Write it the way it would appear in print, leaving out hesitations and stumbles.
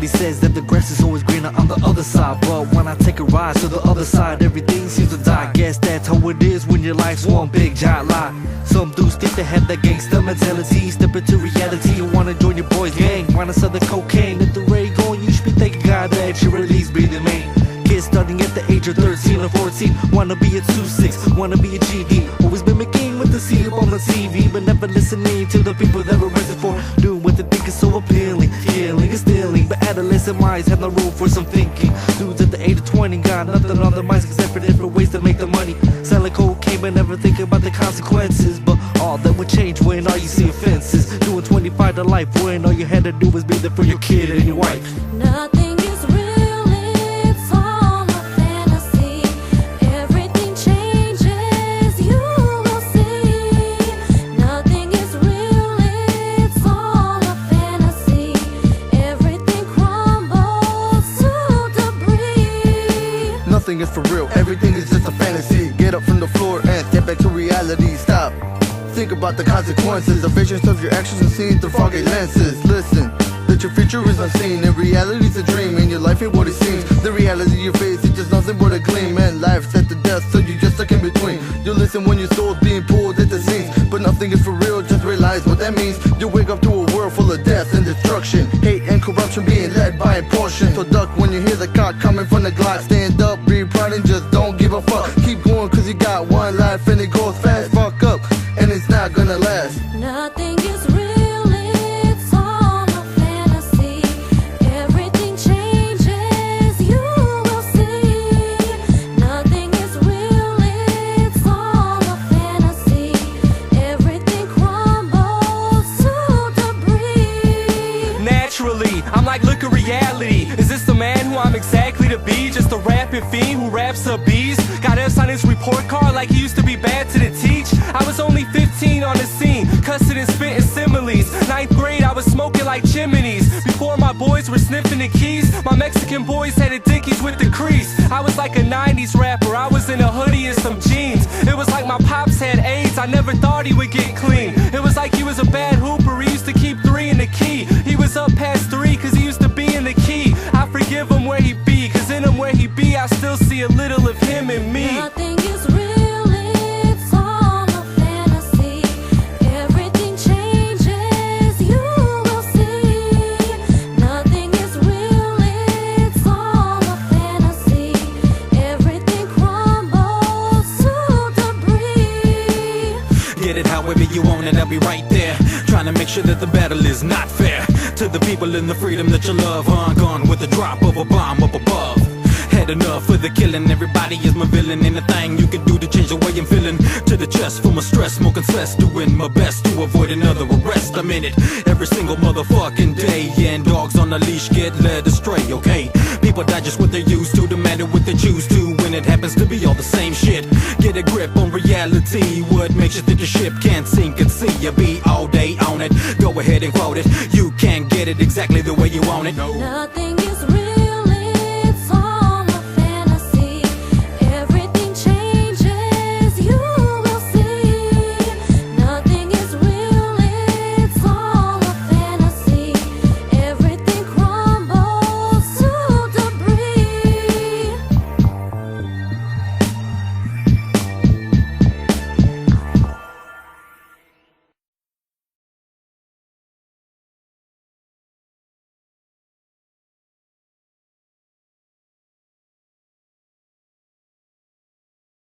Everybody says that the grass is always greener on the other side, but when I take a ride to the other side, everything seems to die. Guess that's how it is when your life's one big giant lie. Some dudes think they have that gangster mentality, step into reality, you wanna join your boys gang, wanna sell the cocaine. At the rate going, you should be thanking God that you release be the main. Kids starting at the age of 13 or 14, wanna be a 2-6, wanna be a GD. Always been mimicking with the C up on the TV, but never listening to the people that were raised for. Doing what they think is so appealing, killing and stealing. But adolescent minds have no room for some thinking. Dudes at the age of 20 got nothing on their minds except for different ways to make the money. Selling cocaine but never thinking about the consequences. But all that would change when all you see offenses. Doing 25 to life when all you had to do was be there for your kid and your wife. Nothing is real, it's all a fantasy. Everything changes, you will see. Nothing is real, it's all a fantasy. Everything crumbles to debris. Nothing is for real, everything is just a fantasy. Get up from the floor and step back to reality. Stop, think about the consequences. The visions of your actions are seen through foggy lenses. Listen, that your future is unseen, and reality's a dream, and your life ain't what it seems. The reality you face is just nothing but a gleam, and life's at the death, so you just stuck in between. You listen when your soul's being pulled at the seams, but nothing is for real, just realize what that means. You wake up to a world full of death and destruction, hate and corruption being led by a portion. So duck when you hear the cock coming from the Glock. Stand up, be proud and just don't give a fuck. Keep going cause you got one life and it goes fast. Fuck up, and it's not gonna last. Nothing is real, it's all a fantasy. Everything changes, you will see. Nothing is real, it's all a fantasy. Everything crumbles to debris. Naturally, I'm like, look at reality. Is this the man who I'm exactly to be? Just a rapping fiend who raps up bees? Got F's on his report card like he used to be bad to the teach. I was only 15 on the scene, cussing and spitting similes. 9th grade, I was smoking like chimneys. Before my boys were sniffing the keys, my Mexican boys had a Dickies with the crease. I was like a 90s rapper, I was in a hoodie and some jeans. It was like my pops had AIDS, I never thought he would get clean. It was like he was a bad hooper, he used to keep 3 in the key. He was up past 3 cause he used to be in the key. I forgive him where he be, cause in him where he be, I still see a little of him in me. Nothing is real, it's all a fantasy. Everything changes, you will see. Nothing is real, it's all a fantasy. Everything crumbles to debris. Get it however you want it, I'll be right there, trying to make sure that the battle is not fair. To the people in the freedom that you love, gone with the drop of a bomb up above. Had enough of the killing, everybody is my villain. Anything you can do to change the way I'm feeling. To the chest for my stress, smoking cess, doing my best to avoid another arrest. I'm in it every single motherfucking day, and dogs on the leash get led astray, okay? People die just what they're used to, no matter what they choose to, when it happens to be all the same shit. Get a grip on reality, what makes you think your ship can't sink and see you be all day on it? Go ahead and quote it, you can't get it exactly the way you want it. Nothing is real.